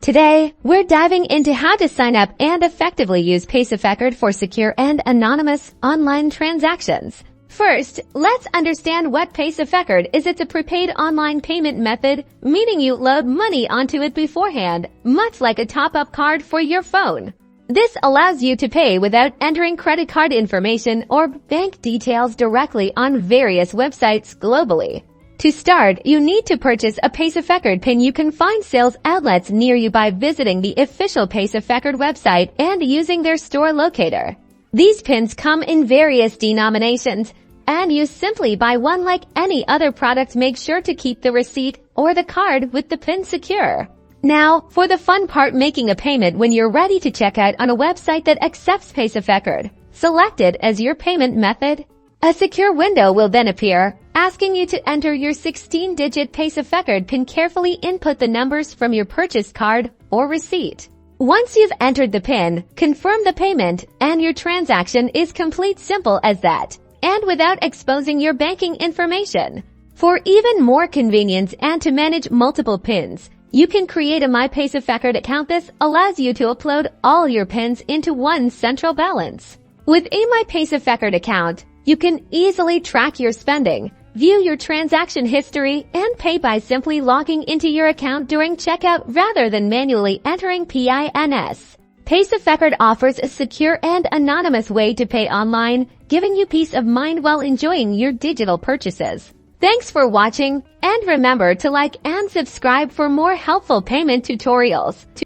Today, we're diving into how to sign up and effectively use Paysafecard for secure and anonymous online transactions. First, let's understand what Paysafecard is. It's a prepaid online payment method, meaning you load money onto it beforehand, much like a top-up card for your phone. This allows you to pay without entering credit card information or bank details directly on various websites globally. To start, you need to purchase a Paysafecard PIN. You can find sales outlets near you by visiting the official Paysafecard website and using their store locator. These pins come in various denominations, and you simply buy one like any other product. Make sure to keep the receipt or the card with the PIN secure. Now, for the fun part, making a payment. When you're ready to check out on a website that accepts Paysafecard, select it as your payment method. A secure window will then appear, asking you to enter your 16-digit Paysafecard PIN. Carefully input the numbers from your purchase card or receipt. Once you've entered the PIN, confirm the payment, and your transaction is complete. Simple as that, and without exposing your banking information. For even more convenience and to manage multiple PINs, you can create a My Paysafecard account. This allows you to upload all your PINs into one central balance. With a My Paysafecard account, you can easily track your spending, view your transaction history, and pay by simply logging into your account during checkout rather than manually entering PINs. Paysafecard offers a secure and anonymous way to pay online, giving you peace of mind while enjoying your digital purchases. Thanks for watching, and remember to like and subscribe for more helpful payment tutorials.